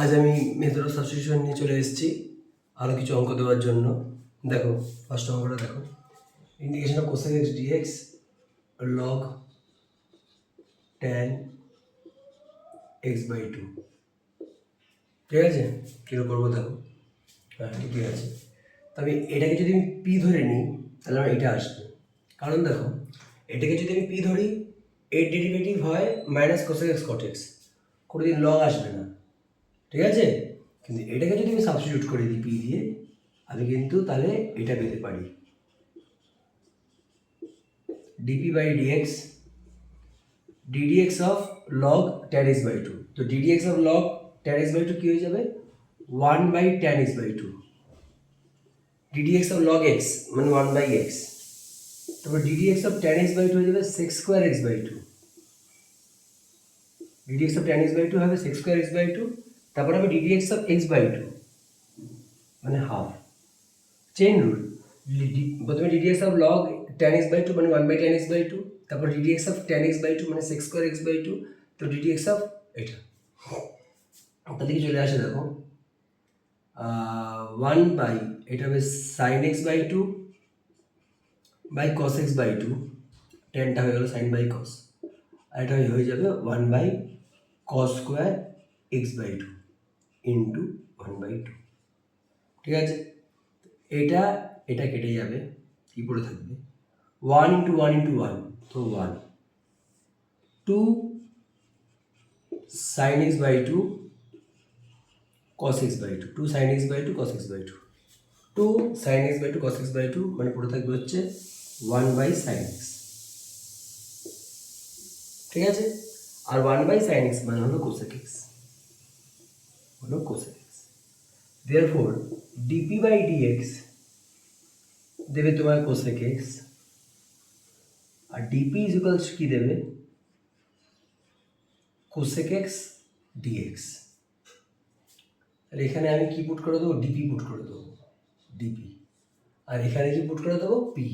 আজ আমি method of substitution নিয়ে চলে এসেছি আরও কিছু অঙ্ক দেওয়ার জন্য। দেখো ফার্স্ট অঙ্কটা দেখো, integration of cosec x dx log tan x by two. ঠিক আছে, কীরকম করবো দেখো। হ্যাঁ ঠিকই আছে। তবে এটাকে যদি আমি পি ধরে নিই তাহলে আমার এটা আসবে, কারণ দেখো এটাকে যদি আমি পি ধরি এর ডেরিভেটিভ হয় minus cosec x cot x, কোনোদিন লগ আসবে না। ঠিক আছে, কিন্তু এটাকে যদি আমি সাবস্টিটিউট করে দিই পি দিয়ে, আমি কিন্তু তাহলে এটা পেতে পারি DP by DX DDX of log tan x by two. তো DDX of log tan x by two কী হয়ে যাবে, 1/tan x by two. DDX of log X মানে 1/x, তারপর DDX of tan x by two হয়ে যাবে sec square x by two. DDX of tan x by two হবে sec square x by two, তারপর হবে DDX of X by two মানে half. Chain rule, প্রথমে DDX of log tan x by two মানে 1/tan x by two, তারপর DDX of tan x by two মানে sec square x by two, তো DDX of এটা। তাহলে কি চলে আসে দেখো, 1 বাই এটা হবে sine x by two by cos x by two, টেনটা হয়ে গেলো সাইন বাই কস, আর এটা হয়ে যাবে 1 by cos square x by two into 1/2। ঠিক আছে, এটা এটা কেটে যাবে, কি পড়ে থাকবে 1 ইন্টু 1 ইন্টু 1, তো 1 2 sine x by two cos x by two, 2 sine x by two cos x by two, 2 sine x by two cos x by two মানে পড়ে থাকবে হচ্ছে 1/sin x। ঠিক আছে, আর 1/sin x মানে হলো কোসেক এক্স, হলো cosec x. Therefore dp by dx দেবে তোমার কোসেক এক্স, আর ডিপি ইজ ইকুয়ালস কি দেবে কোসেক এক্স ডিএক্স। আর এখানে আমি কি পুট করে দেবো, ডিপি পুট করে দেবো, ডিপি, আর এখানে কি পুট করে দেবো পি।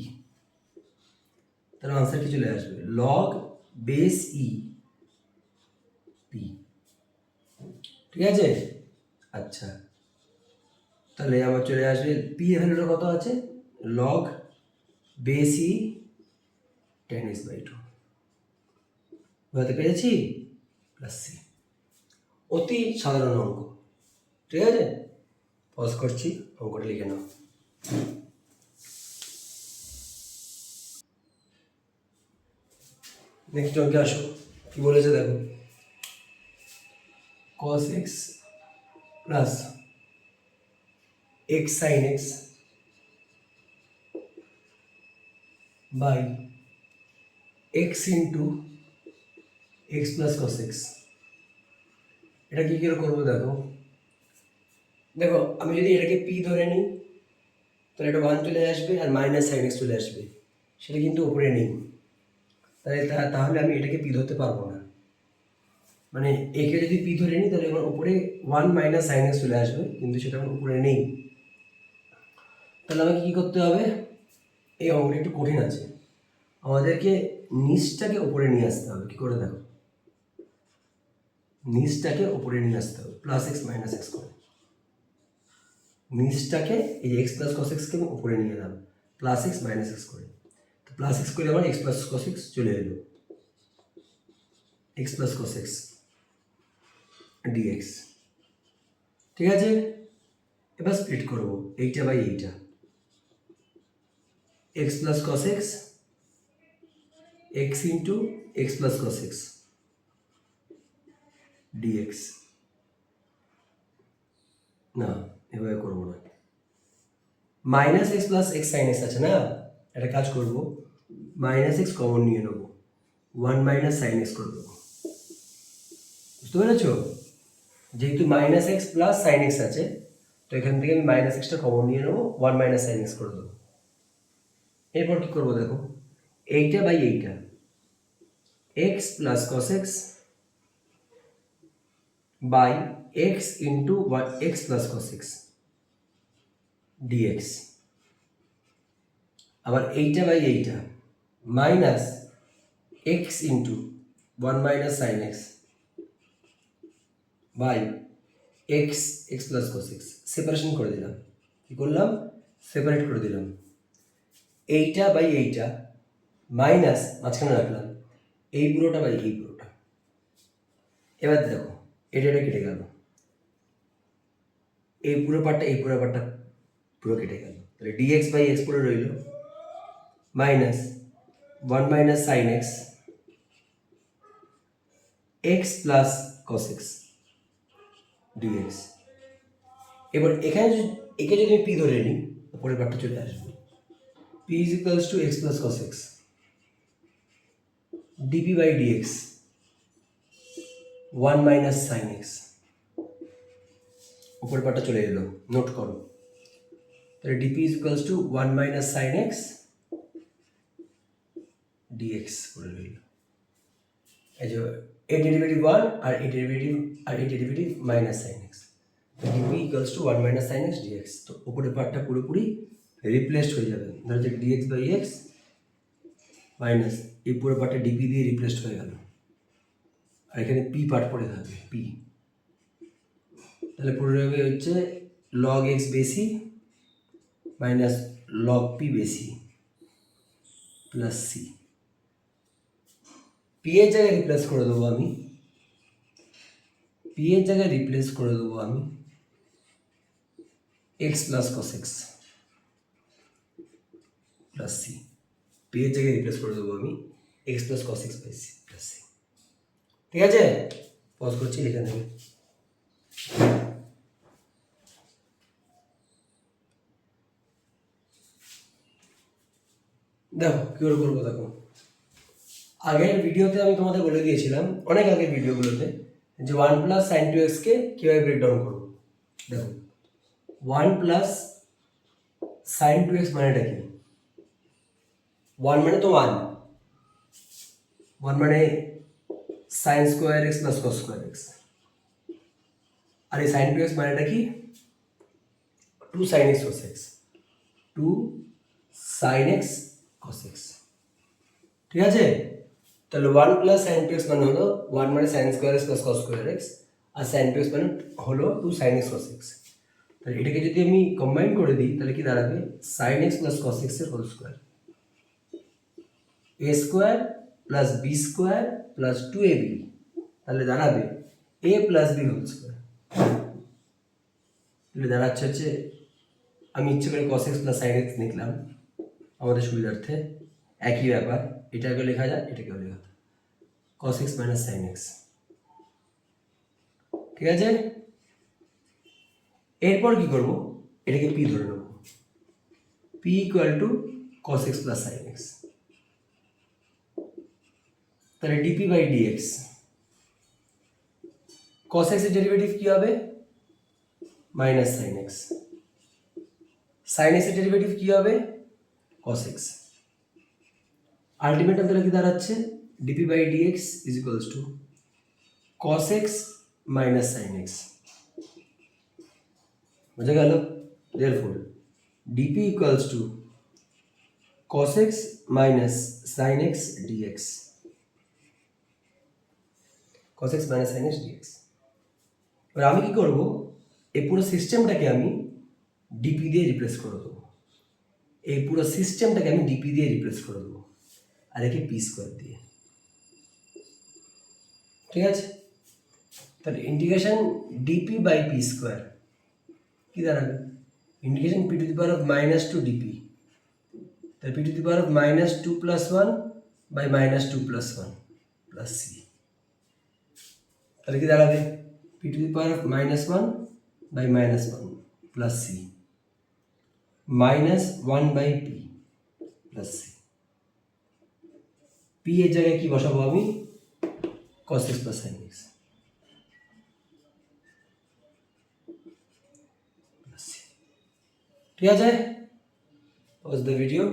তার আনসার কি চলে আসবে লগ বেস ই পি। ঠিক আছে, আচ্ছা তাহলে আমার চলে আসবে পি ভ্যালুটা কত আছে, log base e tan x by two. বুঝতে পেরেছি, প্লাস সি। অতি সাধারণ অঙ্ক। ঠিক আছে, পজ করছি, অঙ্কটা লিখে নাও। নেক্সট অঙ্কে আসো, কি বলেছে দেখো, cos x plus x sin x by x into x plus cos x। এটা কি করে করবো দেখো, দেখো আমি যদি এটাকে পি ধরে নিই তাহলে এটা 1 চলে আসবে আর মাইনাস সাইন এক্স চলে আসবে, সেটা কিন্তু উপরে নেই, তাহলে আমি এটাকে পি ধরতে পারবো না। মানে একে যদি পি ধরে নিই তাহলে আমার উপরে 1 মাইনাস সাইন এক্স চলে আসবে, কিন্তু সেটা আমার উপরে নেই। তাহলে আমাকে কী করতে হবে, এই অঙ্কটা একটু কঠিন আছে, আমাদেরকে নিচটাকে উপরে নিয়ে আসতে হবে। কী করে দেখো, নিচটাকে উপরে নিয়ে আসতে হবে, প্লাস এক্স মাইনাস এক্স করে নিচটাকে এই এক্স প্লাস কস এক্সকে আমি উপরে নিয়ে এলাম প্লাস এক্স মাইনাস এক্স করে, তো প্লাস এক্স করে আমার এক্স প্লাস কস এক্স চলে এলো, x plus cos x dx. ঠিক আছে, এবার স্প্লিট করবো এইটা বাই এইটা, x plus cos x x into x plus cos x dx. না এভাবে করবো না, minus x plus x sine x আছে না, একটা কাজ করবো মাইনাস এক্স কমন নিয়ে নেবো, 1 মাইনাস সাইন এক্স করে দেবো। বুঝতে পেরেছ, যেহেতু minus x plus sine x আছে, তো এখান থেকে আমি মাইনাস এক্সটা কমন নিয়ে নেবো, 1 মাইনাস সাইন এক্স করে দেবো। এরপর কী করবো দেখো, এইটা বাই এইটা, x plus cos x by x into x plus cos x dx. আবার এইটা বাই এইটা minus x into 1 minus sine x by x x plus cos x separation করে দিলাম। কী করলাম? সেপারেট করে দিলাম। এইটা বাই এইটা মাইনাস মাঝখানে রাখলাম এই পুরোটা বাই এই পুরোটা। এবার দেখো এটা কেটে গেল, এই পুরো পার্টটা পুরো কেটে গেল। তাহলে ডিএক্স বাই এক্স পুরো রইল minus 1 minus sine x x plus cos x dx. এবার এখানে একে যদি আমি পি ধরে নিই পরের পার্টটা চলে আসবে। P is equals to X plus cos X DP by DX 1 minus sine X. উপরের পার্টটা চলে এলো, নোট করো। তাহলে DP is equals to 1 minus sine x dx করে রইল। এই যে এ ডেরিভেটিভ 1 আর a derivative minus sine X. DP equals to 1 minus sine x DX. তো উপরের পার্টটা পুরোপুরি রিপ্লেসড হয়ে যাবে। ধরো যে ডিএক্স বাই এক্স মাইনাস এই পুরো পার্টটা ডিপি দিয়ে রিপ্লেসড হয়ে গেল। আর এখানে পি পার্ট পড়ে থাকবে পি। তাহলে পুরো হবে হচ্ছে লগ এক্স বেশি মাইনাস লগ পি বেশি প্লাস সি। পি এর জায়গায় রিপ্লেস করে দেবো আমি x plus cos x plus C. P এর জায়গায় রিপ্লেস করে দেবো আমি x plus cos x by c plus c. ঠিক আছে, পজ করছি, লিখে নেবে। দেখো কী করে করবো। দেখো আগের ভিডিওতে আমি তোমাদের বলে দিয়েছিলাম, অনেক আগের ভিডিওগুলোতে, যে 1 প্লাস সাইন টু এক্সকে কীভাবে ব্রেকডাউন করবো। দেখো 1 প্লাস সাইন টু এক্স মানেটা কি? 1 মানে তো 1 মানে sine square X plus cos square X. আর এই সাইন টু এক্স মানেটা কি? 2 sine X cos X, 2 sine X cos X. ঠিক আছে, তাহলে 1 প্লাস সাইন টু এক্স মানে হলো 1 মানে sine square X plus cos square X, আর সাইন টু এক্স মানে হলো 2 সাইন এক্স কস এক্স। তাহলে এটাকে যদি আমি কম্বাইন করে দিই তাহলে কি দাঁড়াবে? Sine x plus cos X এর whole square, A square plus B square plus 2ab, তাহলে দাঁড়াবে A plus B whole square. তাহলে দাঁড়াচ্ছে হচ্ছে, আমি ইচ্ছে করে cos x plus sine X লিখলাম আমাদের সুবিধার্থে, একই ব্যাপার। এটাকেও লেখা যায়, এটাকেও লেখা যায়, cos X minus sine X. ঠিক আছে, এরপর কি করব? এটাকে পি ধরে নেব, P equal to cos x plus sine x. তাহলে DP by DX, cos X এর ডেরিভেটিভ কি হবে? Minus sine X. Sine X এর ডেরিভেটিভ কি হবে? Cos X. আলটিমেটাম তাহলে কি দাঁড়াচ্ছে? DP by DX is equals to cos X minus sine X. বুঝে গেল? therefore dp equals to cos x minus sin x dx, cos x minus sin x dx। এবার আমি কি করব? এই পুরো সিস্টেমটাকে আমি ডিপি দিয়ে রিপ্লেস করে দেবো, আর একে পি স্কোয়ার দিয়ে। ঠিক আছে, তাহলে integration DP by P square কি দাঁড়াবে? Integration P to the power of minus two DP, তাহলে P to the power of minus 2 plus 1 by minus 2 plus 1 plus C. তাহলে কি দাঁড়াবে? P to the power of minus 1 by minus 1 plus C minus 1 by P plus C. P এর জায়গায় কি বসাবো আমি? cos x plus sin x। ঠিক আছে, pause the video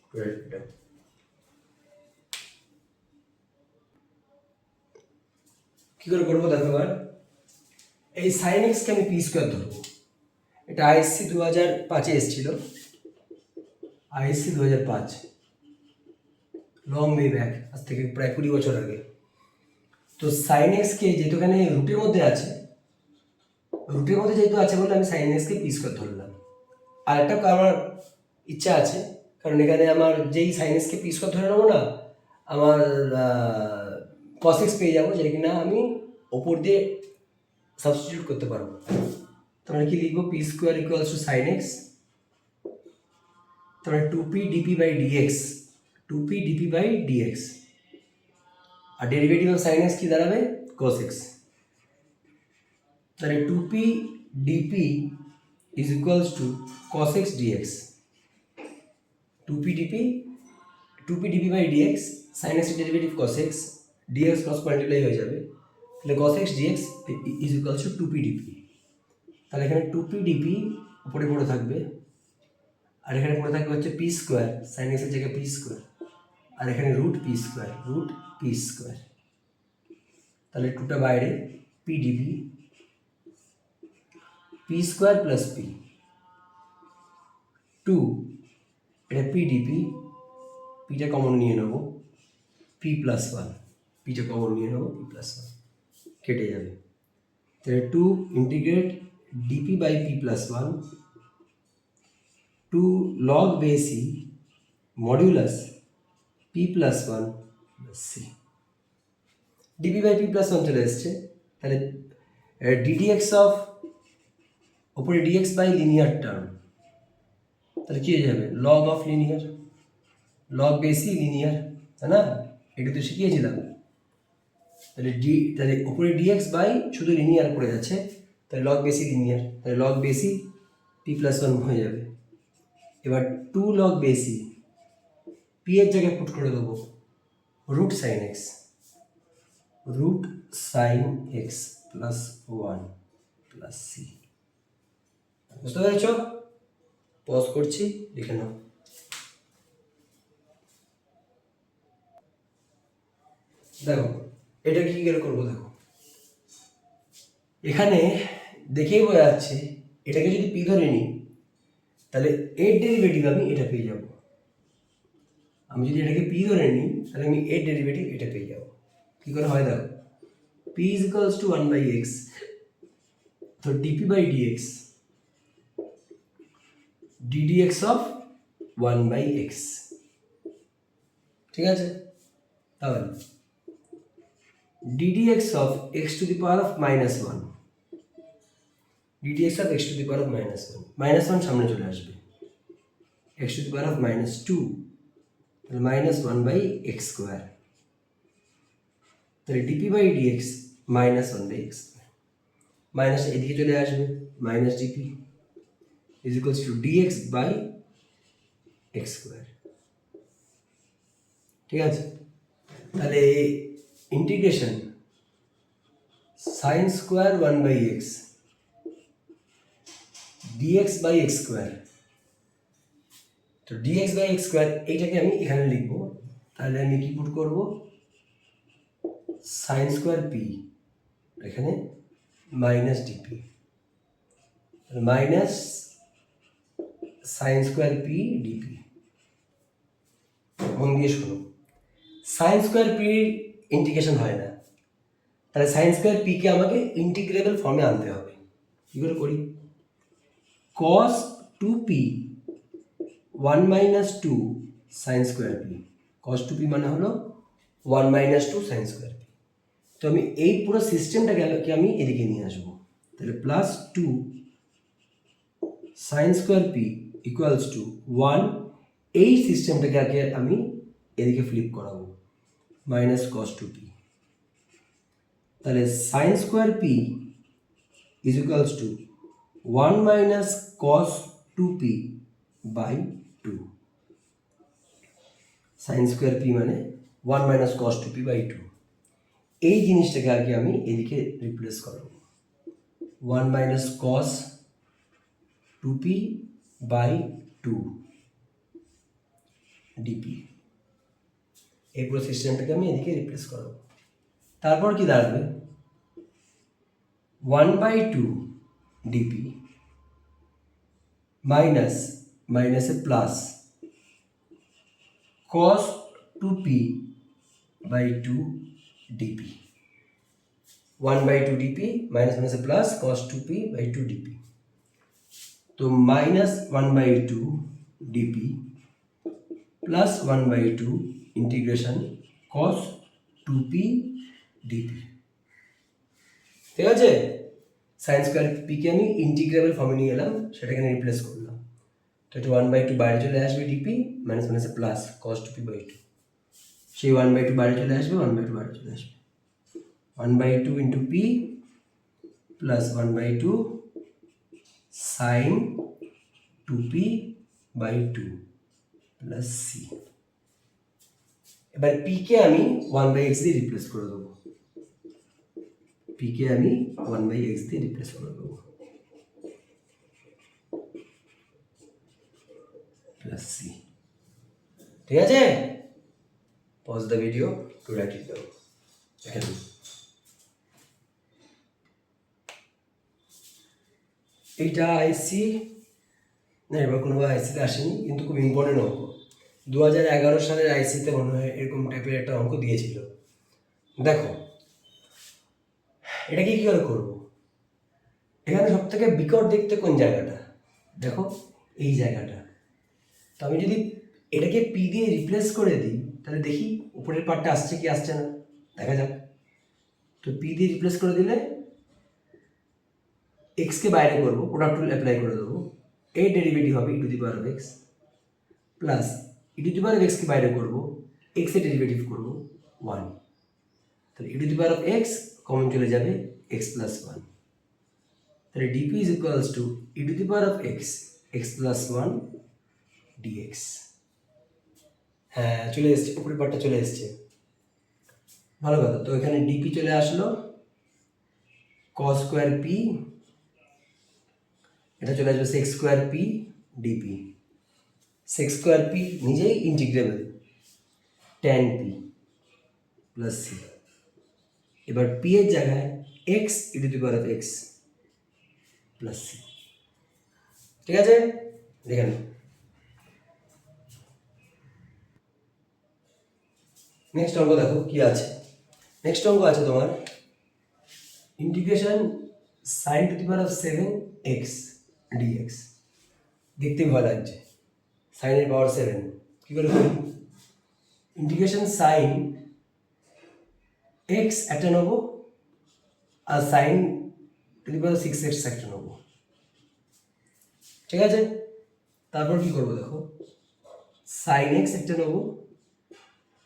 to write it down। কি করে করবো দেখো এবার। এই সাইন এক্স কে আমি পি স্কোয়ার ধরবো। এটা আইএসসি 2005-এ এসেছিল, আইএসসি 2005, লং ওয়ে ব্যাক, আজ থেকে প্রায় 20 বছর আগে। তো সাইন এক্স কে যেহেতু এখানে রুটের মধ্যে আছে, রুটের মধ্যে যেহেতু আছে বলে আমি সাইন এক্সকে পি স্কোয়ার ধরলাম। আর একটা আমার ইচ্ছা আছে, কারণ এখানে আমার যেই সাইন এক্সকে পি স্কোয়ার ধরে নেবো না, আমার কস এক্স পেয়ে যাবো, যেটা কিনা আমি ওপর দিয়ে সাবস্টিটিউট করতে পারবো। তাহলে কি লিখবো? P square equals to sine x, তাহলে two P DP by DX, two P DP by DX, আর ডেরিভেটিভ অফ সাইন এক্স কি দাঁড়াবে? Cos x. তাহলে two P DP is equals to cos x DX, two P DP by DX, sine X derivative cos x, DX cross multiply হয়ে যাবে, তাহলে cos x DX is equals to two P P. DP এখানে two P DP উপরে পড়ে থাকবে, আর এখানে পড়ে থাকবে হচ্ছে পি স্কোয়ার, সাইন এক্সের জায়গায় পি স্কোয়ার, আর এখানে রুট পি স্কোয়ার। তাহলে টুটা বাইরে, P DP, P square plus P, two, এটা পি ডিপি, পিটা কমন নিয়ে নেবো, পি প্লাস ওয়ান, পিটা কমন নিয়ে নেবো, পি প্লাস ওয়ান কেটে যাবে। তাহলে two integrate DP by P plus one, two log base e modulus P plus one C, DP by P plus one চলে এসছে। তাহলে ডিডিএক্স অফ ওপরে ডিএক্স বাই লিনিয়ার টার্ম, তাহলে কী হয়ে যাবে? লগ অফ লিনিয়ার, লগ বেসি লিনিয়ার, তাই না? এটা তো শিখিয়েছিলাম। তাহলে উপরে ডিএক্স বাই শুধু লিনিয়ার পড়ে যাচ্ছে, তাহলে লগ বেসি লিনিয়ার, তাহলে লগ বেসি পি প্লাস ওয়ান হয়ে যাবে। এবার টু লগ বেসি, পি এর জায়গায় পুট করে দেবো root sine x, root sine x plus one plus c. বুঝতে পেরেছ? পজ করছি, লিখে নাও। দেখো এটা কি করে করবো, দেখো এখানে দেখেই বোঝা যাচ্ছে, এটাকে যদি পি ধরে নিই তাহলে এর ডেরিভেটিভ আমি এটা পেয়ে যাব। আমি যদি এটাকে পি ধরে নিই তাহলে আমি এর ডেরিভেটিভ এটা পেয়ে যাব। কী করে হয় দেখো, P is equals to one by X, তো DP by DX, DDX of one by X. ঠিক আছে? তাহলে DDX of X to the power of minus one, DDX of X to the power of minus one, minus one সামনে চলে আসবে, X to the power of minus two, তাহলে minus one by x square, তাহলে DP by DX minus one by X, minus এদিকে চলে আসবে, minus dp is equals to dx by x square. ঠিক আছে? তাহলে integration sine square one by x dx by x square, তো dx by x square এইটাকে আমি এখানে লিখবো। তাহলে আমি কি পুট করবো? সাইন স্কোয়ার পি, এখানে minus dp, minus sine square P dp. মন দিয়ে শোনো, সাইন স্কোয়ার পি ইন্টিগ্রেশন হয় না, তাহলে সাইন স্কোয়ার পিকে আমাকে ইন্টিগ্রেবল ফর্মে আনতে হবে। কী করে করি? Cos two P one minus two sine square P, cos two P মানে হলো one minus two sine square P. তো আমি এই পুরো সিস্টেমটাকে আমি এদিকে নিয়ে আসবো, তাহলে plus two sine square P equals to one, এই সিস্টেমটাকে আগে আমি এদিকে ফ্লিপ করাবো, মাইনাস কস টু পি। তাহলে sine square P is equals to one minus cos two P by two, sine square P মানে one minus cos two P by two. এই জিনিসটাকে আগে আমি এদিকে রিপ্লেস করাবো, one minus cos two P by two DP, এই পুরো সিস্টেমটাকে আমি এদিকে রিপ্লেস করাবো। তারপর কি দাঁড়াবে? One by two DP minus মাইনাসে plus cos 2p by 2 dp। 1/2 DP minus মাইনাসে প্লাস কস 2p/2 ডিপি। তো minus 1/2 DP plus 1/2 integration cos 2p DP. ঠিক আছে, সাইন স্কোয়ার পিকে আমি ইন্টিগ্রামের ফর্মে নিয়ে এলাম, সেটাকে রিপ্লেস করলাম। তো এটা 1/2 বাইরে চলে আসবে ডিপি মাইনাস মাইনাসে প্লাস কস 2p/2, সেই 1/2 বাইরে চলে আসবে, 1/2 বাইরে চলে আসবে, 1/2 into p plus 1/2 sine 2p/2 plus C. এবার পি কে আমি 1/x দিয়ে রিপ্লেস করে দেবো, পি কে আমি 1/x দিয়ে রিপ্লেস করে দেবো, প্লাস সি। ঠিক আছে, pause the video to write it down. এখানে এইটা আইসি না, এবার কোনো আইসিতে আসেনি, কিন্তু খুব ইম্পর্টেন্ট অঙ্ক। 2011 সালের আইসিতে মনে হয় এরকম টাইপের একটা অঙ্ক দিয়েছিল। দেখো এটাকে কী করে করবো, এখানে সব থেকে বিকট দেখতে কোন জায়গাটা, দেখো এই জায়গাটা। তো আমি যদি এটাকে পি দিয়ে রিপ্লেস করে দিই, তাহলে দেখি উপরের পার্টটা আসছে কি আসছে না, দেখা যাক। তো পি দিয়ে রিপ্লেস করে দিলে এক্সকে বাইরে করবো, প্রোডাক্ট রুল অ্যাপ্লাই করে দেবো, এই ডেরিভেটিভ হবে e⁻x প্লাস e⁻xকে বাইরে করবো, এক্সের ডেরিভেটিভ করবো 1, তাহলে e⁻x কমন চলে যাবে x প্লাস 1, তাহলে dp is equals two e⁻x x plus 1 dx। হ্যাঁ চলে এসছে, উপরের পার্টটা চলে এসছে, ভালো কথা। তো এখানে ডিপি চলে আসলো, cos স্কোয়ার পি, এটা চলে আসবে sec square P DP, sec square P নিজেই integrable, tan P plus C. এবার পি এর জায়গায় এক্স e⁻x প্লাস সি। ঠিক আছে, দেখে নাও। নেক্সট অঙ্ক দেখো কি আছে। নেক্সট অঙ্ক আছে তোমার ইন্টিগ্রেশন sin 7x dx। দেখতে ভয় লাগছে, সাইনের পাওয়ার 7 কী করে করি। ইন্টিগ্রেশন সাইন x একটা নেবো আর সাইন 6x একটা নেবো। ঠিক আছে, তারপর কি করবো দেখো, সাইন x একটা নেবো,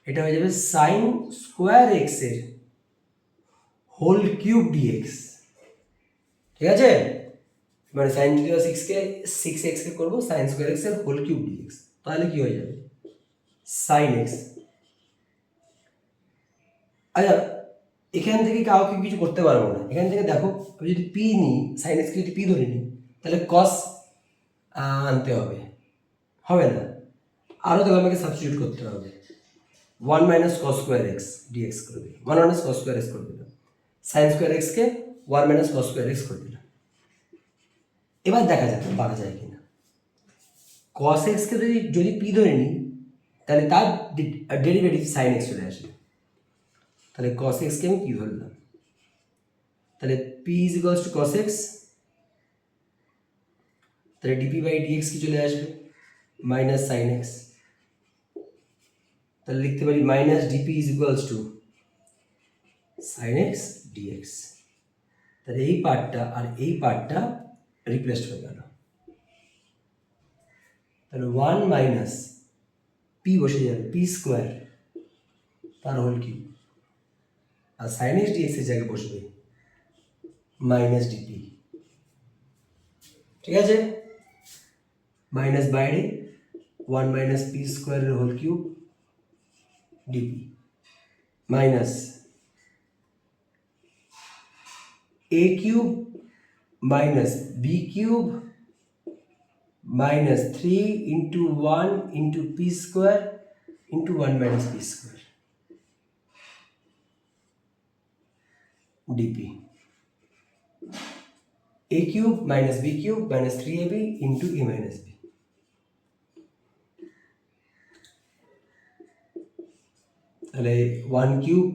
এটা হয়ে যাবে সাইন স্কোয়ার এক্স এর হোল কিউব ডিএক্স। ঠিক আছে, মানে সাইন 6x কে করবো সাইন স্কোয়ার এক্স এর হোল কিউব ডিএক্স, তাহলে কি হয়ে যাবে সাইন এক্স। আচ্ছা এখান থেকে কাউকে কিছু করতে পারবো না, এখান থেকে দেখো আমি যদি পি নিই, সাইন এক্সকে যদি পি ধরে নিই, তাহলে কস আনতে হবে, হবে না, আরও তাহলে আমাকে সাবস্টিটিউট করতে হবে, 1 minus cos square x dx করে দিলাম, 1 মাইনাস কস স্কোয়ার এক্স করে দিলাম, সাইন স্কোয়ার এক্সকে 1 মাইনাস কস স্কোয়ার এক্স করে দিলাম। এবার দেখা যাক পারা যায় কিনা। কস এক্সকে যদি পি ধরে নিই, তাহলে তার ডেরিভেটিভ সাইন এক্স চলে আসবে, তাহলে কস এক্সকে আমি পি ধরলাম, তাহলে p is equals to cos x, তাহলে ডিপি বাই ডিএক্স কি চলে আসবে মাইনাস সাইন এক্স, তাহলে লিখতে পারি minus dp is equals to sine x dx. তাহলে এই পার্টটা আর এই পার্টটা রিপ্লেসড হয়ে গেল, তাহলে 1 মাইনাস পি বসে যাবে পি স্কোয়ার তার হোল কিউব, আর সাইন এক্স ডিএক্স এর জায়গায় বসবে মাইনাস ডিপি। ঠিক আছে, মাইনাস বাইরে 1 মাইনাস পি স্কোয়ারের whole cube dp minus a cube minus b cube minus 3 into 1 into p square into 1 minus p square dp, a cube minus b cube minus 3ab into a minus b। তাহলে 1 cube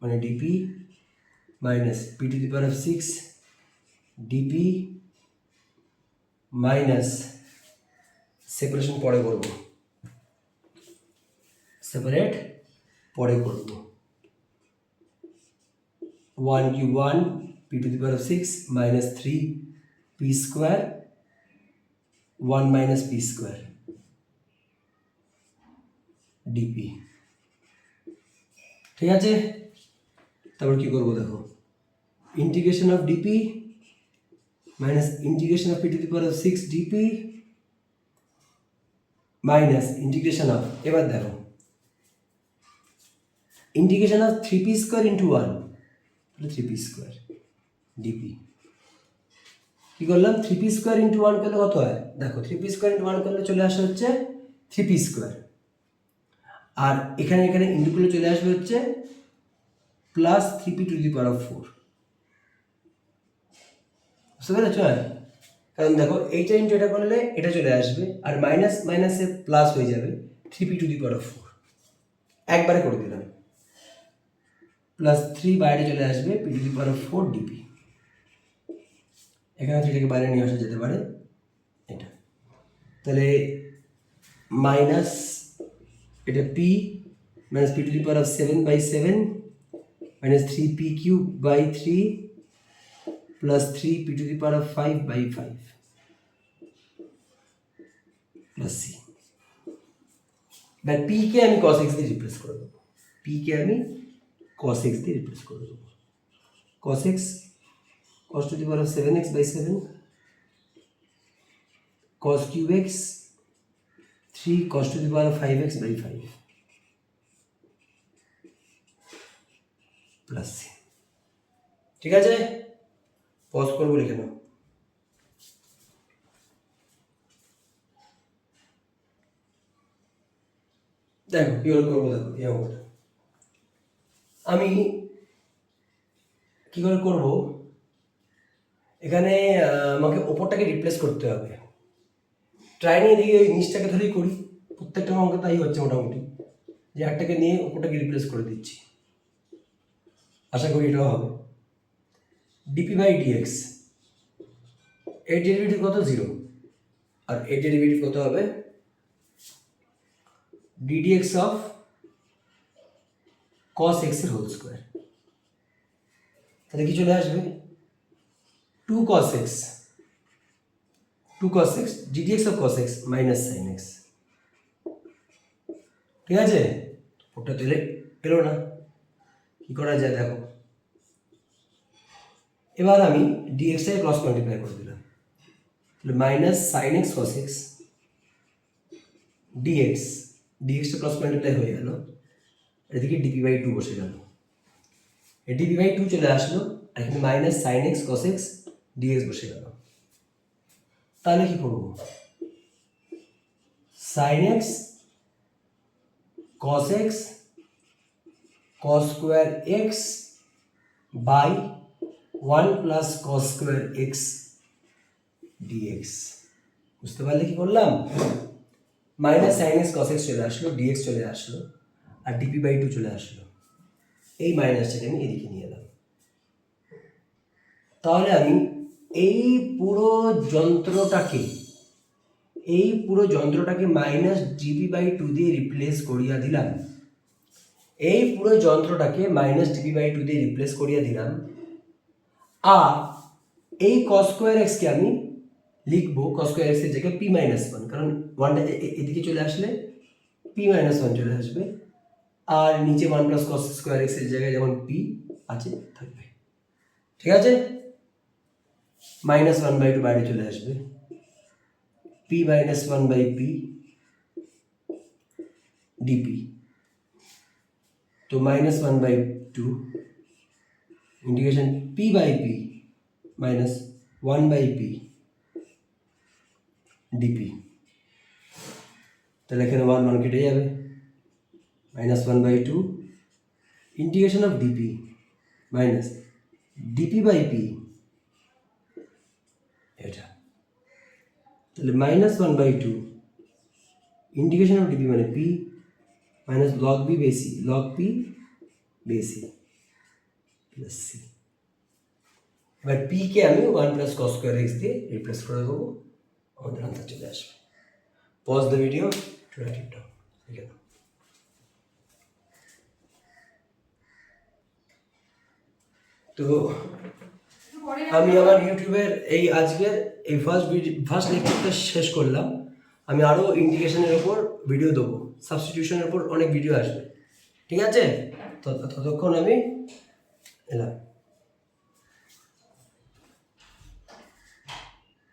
মানে DP minus p to the power of 6 DP minus separation পরে করব, separate পরে করব 1 cube 1 P to the power of 6 minus 3 P square 1 minus p square DP. ঠিক আছে, তারপর কি করবো দেখো, integration of DP minus integration of P to the power of 6 DP minus integration of, এবার দেখো integration of 3p square into 1 তাহলে 3p square DP. কি করলাম, 3p স্কোয়ার ইন্টু 1 করলে কত হয় দেখো, 3p স্কোয়ার ইন্টু 1 করলে চলে আসে হচ্ছে 3p স্কোয়ার, আর এখানে এখানে ইন্টু করলে চলে আসবে হচ্ছে plus 3p to the power of 4। বুঝতে পেরেছ? কারণ দেখো এইটা ইন্টু এটা করলে এটা চলে আসবে, আর মাইনাস মাইনাসে প্লাস হয়ে যাবে 3p to the power of 4। একবারে করে দিলাম, প্লাস 3 বাইরে চলে আসবে P to the power of 4 DP. এখানে এটাকে বাইরে নিয়ে আসা যেতে পারে এটা, তাহলে মাইনাস এটা p minus p to the power of 7/7 minus 3p cube by 3 plus 3p to the power of 5/5 plus c। এবার p কে আমি cos x দিয়ে রিপ্লেস করে দেবো, p কে আমি cos x দিয়ে রিপ্লেস করে দেবো। cos x cos two the power of 7x/7 cos cube x 3 cos two the power of 5x/5 plus c। ঠিক আছে, পজ করবো, লিখে নাও। দেখো কি করে করবো, দেখো এই অঙ্কটা আমি কি করে করব, এখানে আমাকে ওপরটাকে রিপ্লেস করতে হবে। ট্রাই নিয়ে দেখি ওই নিচটাকে ধরেই করি, প্রত্যেকটা অঙ্কে তাই হচ্ছে মোটামুটি, যে একটাকে নিয়ে ওপরটাকে রিপ্লেস করে দিচ্ছি। আশা করি এটাও হবে। ডিপি বাই ডিএক্স, এর ডেরিভেটিভ কত 0, আর এর ডেরিভেটিভ কত হবে ডিডিএক্স অফ cos x এর হোল স্কোয়ার। তাহলে কি চলে আসবে 2 cos x ddx of cos x minus sin x। ঠিক আছে, ওটা তাহলে এলো না, কি করা যায় দেখো, এবার আমি dx টাকে ক্রস মাল্টিপ্লাই করে দিলাম, তাহলে minus sin x cos x dx টা ক্রস মাল্টিপ্লাই হয়ে গেল, এদিকে dp/2 বসে গেল, এই dp/2 চলে আসলো, আর এখানে minus sin x cos x dx বসে গেল। তাহলে কি করব, sin x cos x cos square x by 1 plus cos square x dx। বুঝতে পারলে কি করলাম, minus sin x cos x চলে আসলো, dx চলে আসলো, আর dp/2 চলে আসলো, এই মাইনাসটাকে আমি এদিকে নিয়ে এলাম। তাহলে আমি এই পুরো যন্ত্রটাকে মাইনাস dp/2 দিয়ে রিপ্লেস করিয়া দিলাম, এই পুরো যন্ত্রটাকে মাইনাস dp/2 দিয়ে রিপ্লেস করিয়া দিলাম, আর এই cos স্কোয়ার x কে আমি লিখবো cos স্কোয়ার x এর জায়গায় p-1, কারণ 1টা এদিকে চলে আসলে p-1 চলে আসবে, আর নিচে 1 প্লাস cos স্কোয়ার x এর জায়গায় যেমন p আছে থাকবে। ঠিক আছে, -1/2 বাইরে চলে আসবে, p-1/p dp, তো -1/2 integration p/p minus 1/p dp। তাহলে এখানে 1 কেটে যাবে, -1/2 integration of dp minus dp/p, এটা তাহলে -1/2 ইন্টিগ্রেশন অফ dp মানে p মাইনাস log p বেশি log p বেশি প্লাস c। এবার পিকে আমি 1 + cos স্কোয়ার এক্স দিয়ে রিপ্লেস করে দেবো, আমাদের আনসার চলে আসবে। Pause the video to write it down. লিখে দাও। তো আমি আমার ইউটিউবের এই আজকের এই ফার্স্ট লেকচারটা শেষ করলাম। আমি আরও ইন্টিগ্রেশনের ওপর ভিডিও দেবো, সাবস্টিটিউশনের ওপর অনেক ভিডিও আসবে, ঠিক আছে? ততক্ষণ আমি এলাম।